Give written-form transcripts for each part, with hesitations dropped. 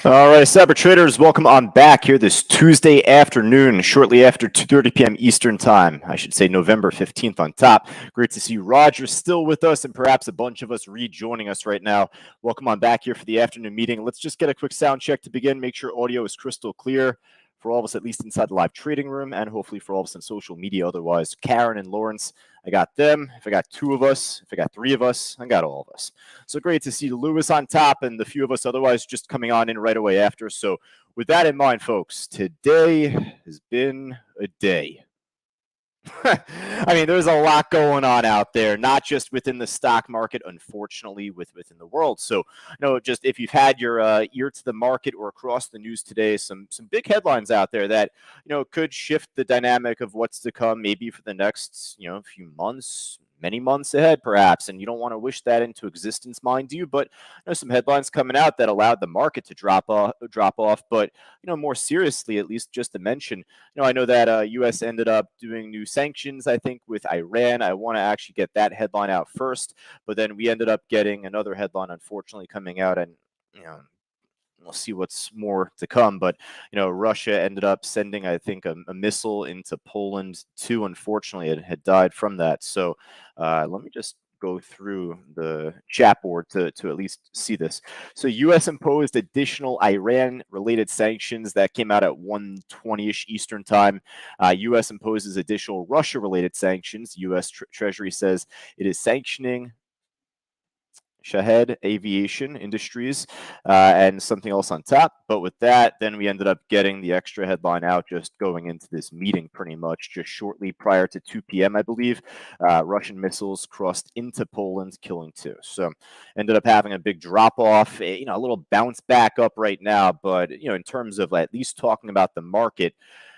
All right, Cyber Traders, welcome on back here this Tuesday afternoon, shortly after 2:30 p.m. Eastern Time. I should say November 15th on top. Great to see Roger still with us and perhaps a bunch of us rejoining us right now. Welcome on back here for the afternoon meeting. Let's just get a quick sound check to begin, make sure audio is crystal clear for all of us, at least inside the live trading room, and hopefully for all of us on social media otherwise. Karen and Lawrence, I got them. If I got two of us, if I got three of us, I got all of us. So great to see Lewis on top and the few of us otherwise just coming on in right away after. So with that in mind, folks, today has been a day. I mean, there's a lot going on out there, not just within the stock market, unfortunately, within the world. So, just if you've had your ear to the market or across the news today, some big headlines out there that could shift the dynamic of what's to come, maybe for the next few months, many months ahead, perhaps. And you don't want to wish that into existence, mind you. But some headlines coming out that allowed the market to drop off. But more seriously, at least just to mention, I know that U.S. ended up doing new sanctions, I think, with Iran. I want to actually get that headline out first, but then we ended up getting another headline, unfortunately, coming out, and we'll see what's more to come. But Russia ended up sending, I think, a missile into Poland too. Unfortunately, it had died from that. So let me just go through the chat board to at least see this. So U.S. imposed additional Iran-related sanctions that came out at 1:20ish Eastern time. U.S. imposes additional Russia-related sanctions. U.S. Treasury says it is sanctioning Shahed Aviation Industries, and something else on top. But with that, then we ended up getting the extra headline out just going into this meeting pretty much just shortly prior to 2 p.m., I believe. Russian missiles crossed into Poland, killing two. So ended up having a big drop off, a little bounce back up right now. But, in terms of at least talking about the market,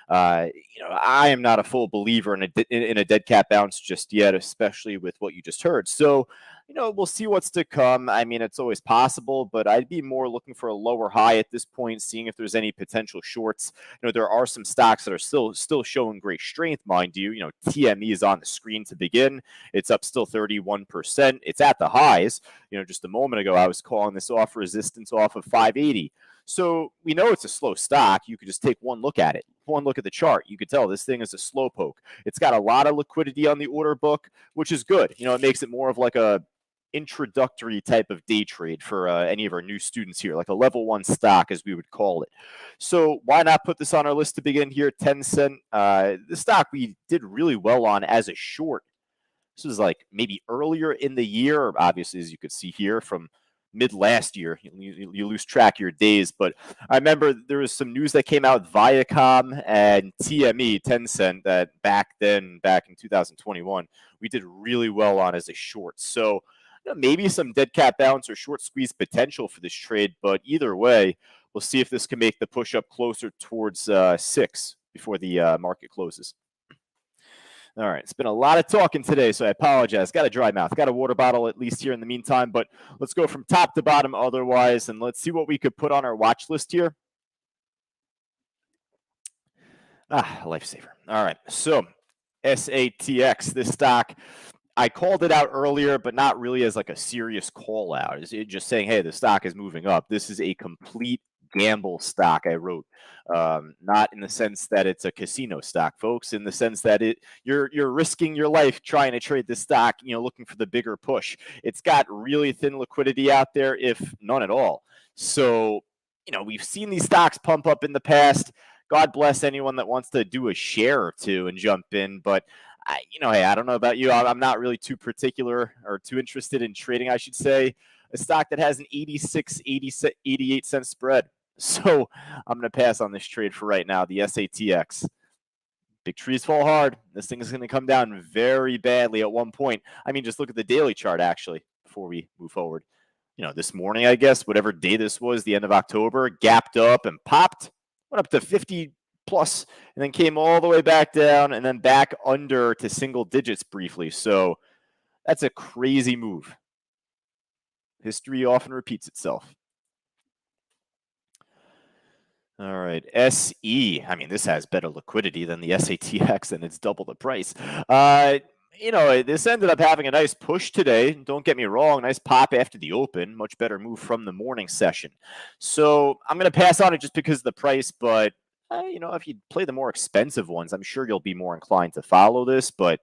I am not a full believer in a dead cat bounce just yet, especially with what you just heard. So, we'll see what's to come. I mean, it's always possible, but I'd be more looking for a lower high at this point, seeing if there's any potential shorts. There are some stocks that are still showing great strength, mind you. TME is on the screen to begin. It's up still 31%. It's at the highs. Just a moment ago, I was calling this off resistance off of 580. So we know it's a slow stock. You could just take one look at it. One look at the chart. You could tell this thing is a slow poke. It's got a lot of liquidity on the order book, which is good. It makes it more of like a introductory type of day trade for any of our new students here, like a level one stock, as we would call it. So why not put this on our list to begin here? Tencent, the stock we did really well on as a short. This was like maybe earlier in the year, obviously, as you could see here from mid last year. You lose track of your days, but I remember there was some news that came out, Viacom and TME, Tencent, that back in 2021, we did really well on as a short. So maybe some dead cat bounce or short squeeze potential for this trade, but either way, we'll see if this can make the push up closer towards 6 before the market closes. All right, it's been a lot of talking today, so I apologize. Got a dry mouth, got a water bottle at least here in the meantime, but let's go from top to bottom otherwise, and let's see what we could put on our watch list here. Lifesaver. All right, so SATX, this stock, I called it out earlier, but not really as like a serious call out. It's just saying, hey, the stock is moving up. This is a complete gamble stock, I wrote. Not in the sense that it's a casino stock, folks, in the sense that you're risking your life trying to trade this stock, looking for the bigger push. It's got really thin liquidity out there, if none at all. So, we've seen these stocks pump up in the past. God bless anyone that wants to do a share or two and jump in, but hey, I don't know about you. I'm not really too particular or too interested in trading, I should say, a stock that has an 88 cent spread. So I'm going to pass on this trade for right now, the SATX. Big trees fall hard. This thing is going to come down very badly at one point. I mean, just look at the daily chart, actually, before we move forward. This morning, I guess, whatever day this was, the end of October, gapped up and popped, went up to 50 plus, and then came all the way back down and then back under to single digits briefly. So that's a crazy move. History often repeats itself. All right, SE. I mean, this has better liquidity than the SATX, and it's double the price. this ended up having a nice push today. Don't get me wrong, nice pop after the open, much better move from the morning session. So I'm going to pass on it just because of the price, but if you play the more expensive ones, I'm sure you'll be more inclined to follow this, but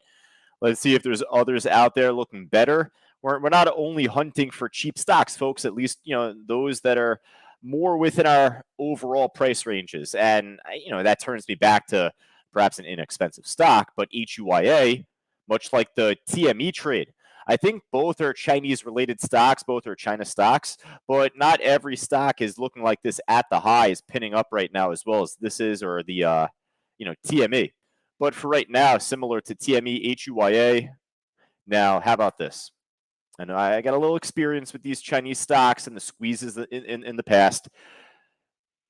let's see if there's others out there looking better. We're not only hunting for cheap stocks, folks, at least, those that are more within our overall price ranges. And, that turns me back to perhaps an inexpensive stock, but HUYA, much like the TME trade. I think both are Chinese related stocks, both are China stocks, but not every stock is looking like this at the highs, pinning up right now as well as this is, or the, TME. But for right now, similar to TME, HUYA. Now, how about this? I know I got a little experience with these Chinese stocks and the squeezes in the past.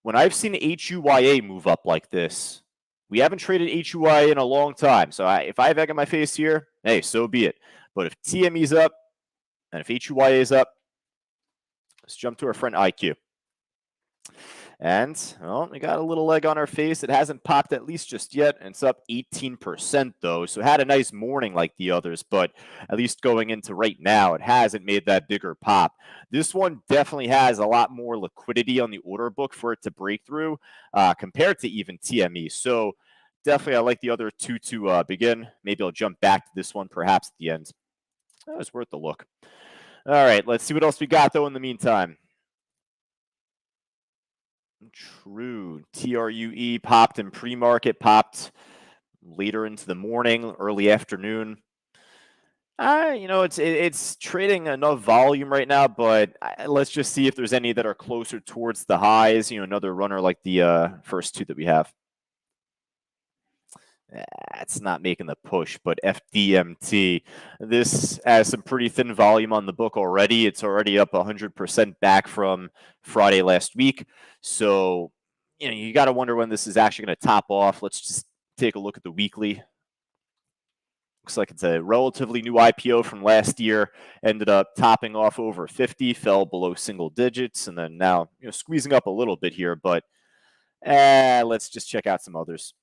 When I've seen HUYA move up like this, we haven't traded HUYA in a long time. So if I have egg on my face here, hey, so be it. But if TME's up and if HUYA is up, let's jump to our friend IQ. And, we got a little leg on our face. It hasn't popped at least just yet. And it's up 18%, though. So it had a nice morning like the others. But at least going into right now, it hasn't made that bigger pop. This one definitely has a lot more liquidity on the order book for it to break through compared to even TME. So definitely I like the other two to begin. Maybe I'll jump back to this one perhaps at the end. That was worth a look. All right, let's see what else we got, though, in the meantime. True. TRUE popped in pre-market, popped later into the morning, early afternoon. It's trading enough volume right now, but let's just see if there's any that are closer towards the highs. Another runner like the first two that we have. It's not making the push, but FDMT. This has some pretty thin volume on the book already. It's already up 100% back from Friday last week. So, you got to wonder when this is actually going to top off. Let's just take a look at the weekly. Looks like it's a relatively new IPO from last year. Ended up topping off over 50, fell below single digits, and then now squeezing up a little bit here. But let's just check out some others.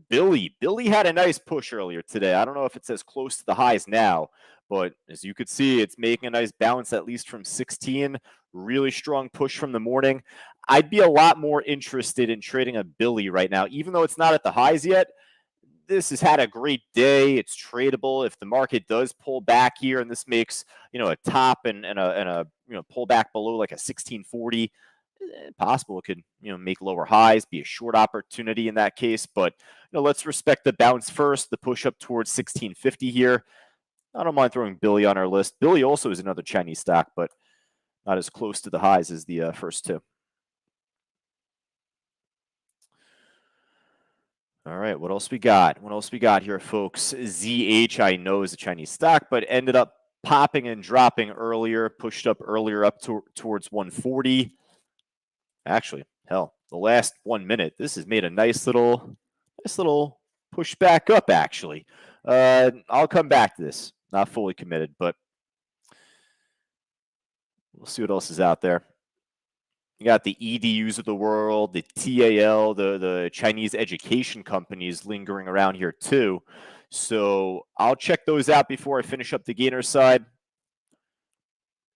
Billy had a nice push earlier today. I don't know if it's as close to the highs now, but as you could see, it's making a nice bounce at least from 16. Really strong push from the morning. I'd be a lot more interested in trading a Billy right now, even though it's not at the highs yet. This has had a great day. It's tradable. If the market does pull back here, and this makes a top and a pull back below like a 1640. Possible it could make lower highs, be a short opportunity in that case, but let's respect the bounce first, the push up towards 1650 here. I don't mind throwing Billy on our list. Billy also is another Chinese stock, but not as close to the highs as the first two. All right, what else we got? What else we got here, folks? ZH, I know, is a Chinese stock, but ended up popping and dropping earlier, pushed up earlier up towards 140. Actually, hell, the last 1 minute, this has made a nice little push back up, actually. I'll come back to this. Not fully committed, but we'll see what else is out there. You got the EDUs of the world, the TAL, the Chinese education companies lingering around here too. So I'll check those out before I finish up the gainer side.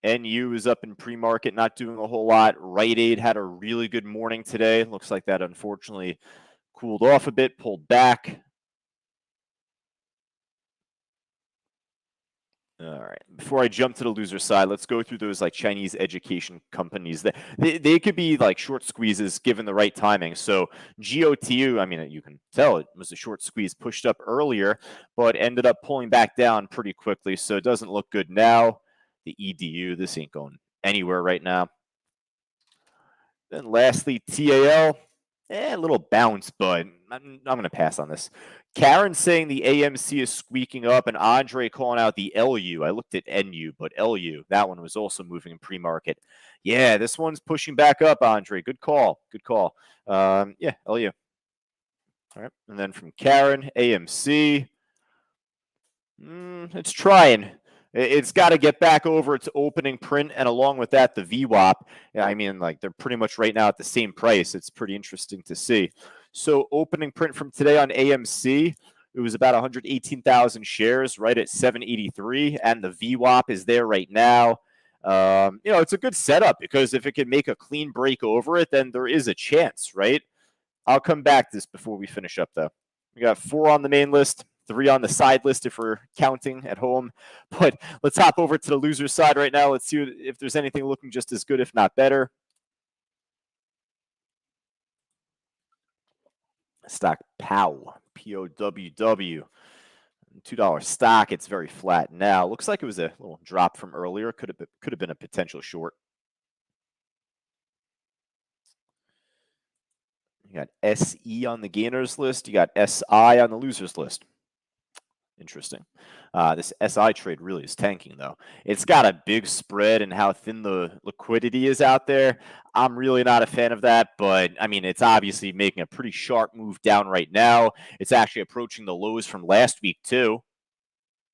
NU is up in pre-market, not doing a whole lot. Rite Aid had a really good morning today. Looks like that unfortunately cooled off a bit, pulled back. All right. Before I jump to the loser side, let's go through those like Chinese education companies. They could be like short squeezes given the right timing. So GOTU, I mean, you can tell it was a short squeeze pushed up earlier, but ended up pulling back down pretty quickly. So it doesn't look good now. The EDU, this ain't going anywhere right now. Then lastly, TAL, a little bounce, but I'm going to pass on this. Karen saying the AMC is squeaking up, and Andre calling out the LU. I looked at NU, but LU, that one was also moving in pre-market. Yeah, this one's pushing back up, Andre. Good call. Good call. Yeah, LU. All right. And then from Karen, AMC. It's trying. It's got to get back over its opening print, and along with that, the VWAP. I mean, like they're pretty much right now at the same price. It's pretty interesting to see. So opening print from today on AMC, it It was about 118,000 shares, right at 783, and the VWAP is there right now. It's a good setup because if it can make a clean break over it, then there is a chance, right? I'll come back to this before we finish up, though. We got 4 on the main list, 3 on the side list if we're counting at home. But let's hop over to the loser side right now. Let's see if there's anything looking just as good, if not better. Stock POW, POWW. $2 stock. It's very flat now. Looks like it was a little drop from earlier. Could have been a potential short. You got SE on the gainers list. You got SI on the losers list. Interesting. This SI trade really is tanking, though. It's got a big spread and how thin the liquidity is out there. I'm really not a fan of that, but I mean, it's obviously making a pretty sharp move down right now. It's actually approaching the lows from last week, too.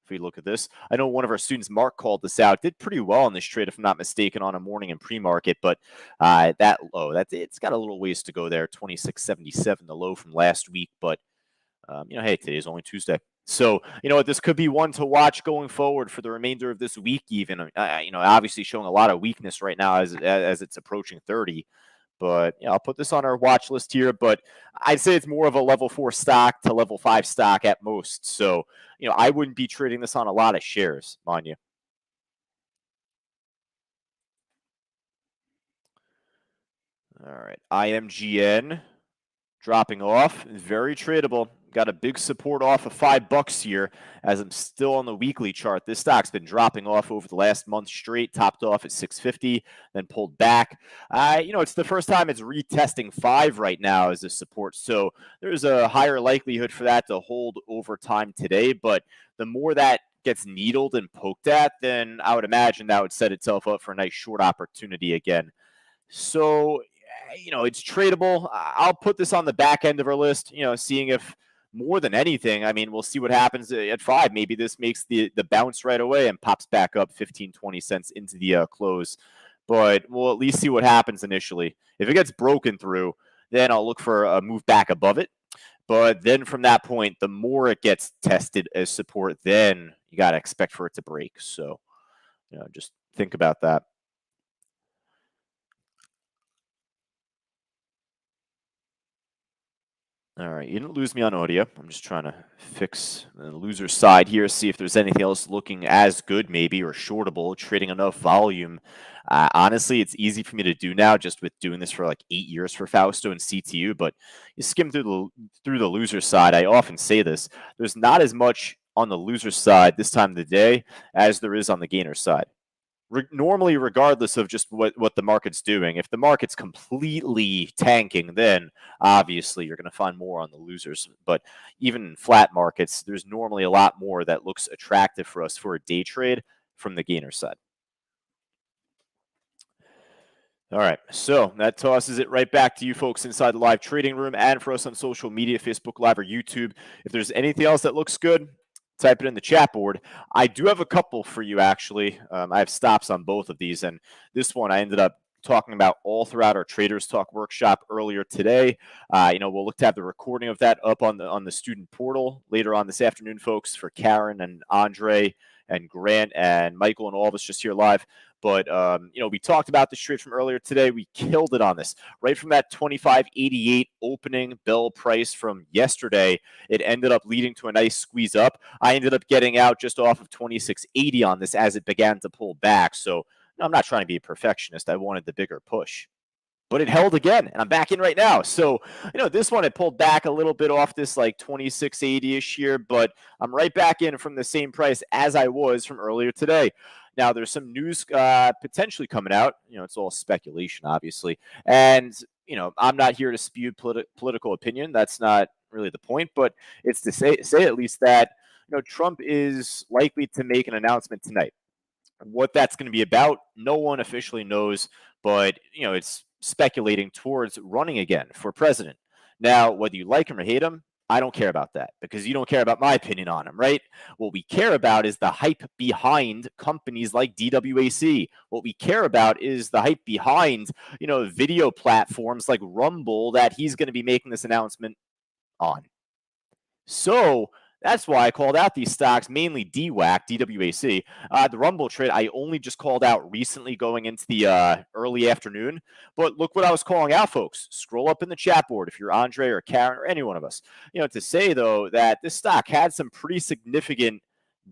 If we look at this, I know one of our students, Mark, called this out. Did pretty well on this trade, if I'm not mistaken, on a morning and pre-market. But that low, it's got a little ways to go there. 26.77, the low from last week. But hey, today's only Tuesday. So, this could be one to watch going forward for the remainder of this week, even. Obviously showing a lot of weakness right now as it's approaching 30. But I'll put this on our watch list here. But I'd say it's more of a level 4 stock to level 5 stock at most. So, I wouldn't be trading this on a lot of shares, mind you. All right, IMGN dropping off, very tradable. Got a big support off of $5 here as I'm still on the weekly chart. This stock's been dropping off over the last month straight, topped off at 650, then pulled back. It's the first time it's retesting 5 right now as a support. So there's a higher likelihood for that to hold over time today. But the more that gets needled and poked at, then I would imagine that would set itself up for a nice short opportunity again. So, it's tradable. I'll put this on the back end of our list, seeing if more than anything, I mean, we'll see what happens at 5. Maybe this makes the bounce right away and pops back up 15, 20 cents into the close. But we'll at least see what happens initially. If it gets broken through, then I'll look for a move back above it. But then from that point, the more it gets tested as support, then you got to expect for it to break. So, just think about that. All right, you didn't lose me on audio. I'm just trying to fix the loser side here, see if there's anything else looking as good maybe or shortable, trading enough volume. Honestly, it's easy for me to do now just with doing this for like 8 years for Fausto and CTU, but you skim through the loser side. I often say this. There's not as much on the loser side this time of the day as there is on the gainer side. Normally, regardless of just what the market's doing, if the market's completely tanking, then obviously you're going to find more on the losers. But even in flat markets, there's normally a lot more that looks attractive for us for a day trade from the gainer side. All right, so that tosses it right back to you folks inside the live trading room and for us on social media, Facebook Live or YouTube. If there's anything else that looks good, type it in the chat board. I do have a couple for you, actually. I have stops on both of these, and this one I ended up talking about all throughout our Traders Talk workshop earlier today. We'll look to have the recording of that up on the student portal later on this afternoon, folks, for Karen and Andre and Grant and Michael and all of us just here live. But, we talked about this trade from earlier today. We killed it on this. Right from that 25.88 opening bell price from yesterday, it ended up leading to a nice squeeze up. I ended up getting out just off of 26.80 on this as it began to pull back. So I'm not trying to be a perfectionist. I wanted the bigger push. But it held again, and I'm back in right now. So, this one, it pulled back a little bit off this like 26.80-ish here, but I'm right back in from the same price as I was from earlier today. Now, there's some news potentially coming out. It's all speculation, obviously. And, I'm not here to spew political opinion. That's not really the point, but it's to say at least that, Trump is likely to make an announcement tonight. What that's going to be about, no one officially knows, but, it's speculating towards running again for president. Now, whether you like him or hate him, I don't care about that because you don't care about my opinion on him, right? What we care about is the hype behind companies like DWAC. What we care about is the hype behind, video platforms like Rumble that he's going to be making this announcement on. So That's why I called out these stocks, mainly DWAC. The Rumble trade, I only just called out recently going into the early afternoon. But look what I was calling out, folks. Scroll up in the chat board if you're Andre or Karen or any one of us. To say, though, that this stock had some pretty significant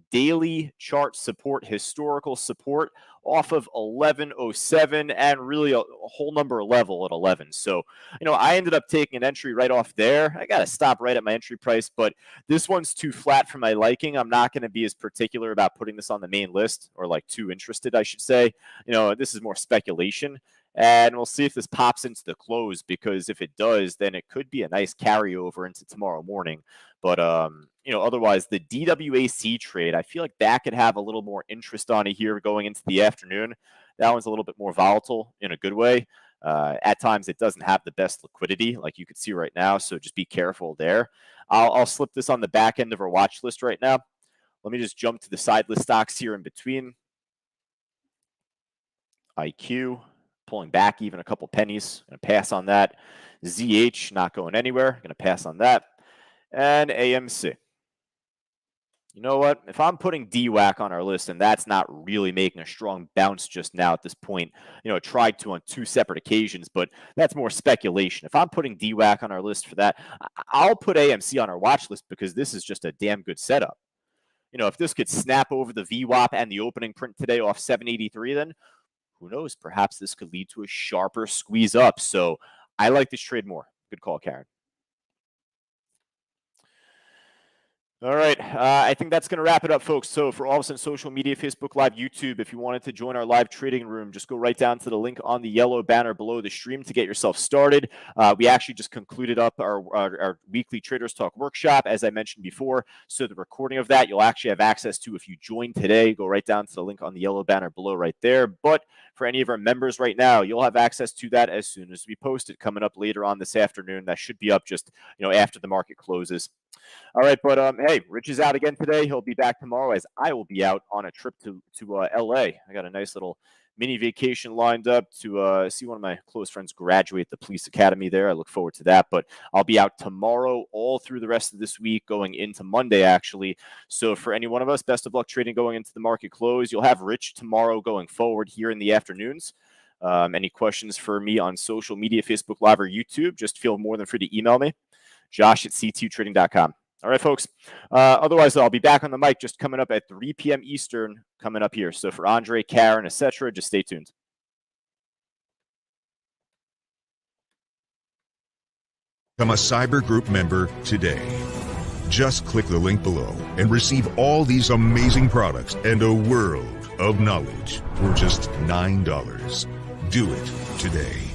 daily chart support, historical support off of 1107 and really a whole number level at 11. So, I ended up taking an entry right off there. I got to stop right at my entry price, but this one's too flat for my liking. I'm not going to be as particular about putting this on the main list, or like too interested, I should say. This is more speculation. And we'll see if this pops into the close, because if it does, then it could be a nice carryover into tomorrow morning. But, otherwise, the DWAC trade, I feel like that could have a little more interest on it here going into the afternoon. That one's a little bit more volatile in a good way. At times, it doesn't have the best liquidity, like you can see right now, so just be careful there. I'll slip this on the back end of our watch list right now. Let me just jump to the side list stocks here in between. IQ. Pulling back even a couple pennies. Going to pass on that. ZH, not going anywhere. Going to pass on that. And AMC. You know what? If I'm putting DWAC on our list, and that's not really making a strong bounce just now at this point, tried to on two separate occasions, but that's more speculation. If I'm putting DWAC on our list for that, I'll put AMC on our watch list, because this is just a damn good setup. If this could snap over the VWAP and the opening print today off 783, then who knows? Perhaps this could lead to a sharper squeeze up. So I like this trade more. Good call, Karen. All right. I think that's going to wrap it up, folks. So for all of us on social media, Facebook Live, YouTube, if you wanted to join our live trading room, just go right down to the link on the yellow banner below the stream to get yourself started. We actually just concluded up our weekly Traders Talk workshop, as I mentioned before. So the recording of that, you'll actually have access to if you join today. Go right down to the link on the yellow banner below right there. But for any of our members right now, you'll have access to that as soon as we post it coming up later on this afternoon. That should be up just, after the market closes. All right, but hey, Rich is out again today. He'll be back tomorrow, as I will be out on a trip to LA. I got a nice little mini vacation lined up to see one of my close friends graduate the police academy there. I look forward to that. But I'll be out tomorrow, all through the rest of this week, going into Monday, actually. So for any one of us, best of luck trading going into the market close. You'll have Rich tomorrow going forward here in the afternoons. Any questions for me on social media, Facebook Live or YouTube, just feel more than free to email me. Josh@c2trading.com. All right, folks. Otherwise, I'll be back on the mic just coming up at 3 p.m. Eastern coming up here. So for Andre, Karen, etc., just stay tuned. Become a Cyber Group member today. Just click the link below and receive all these amazing products and a world of knowledge for just $9. Do it today.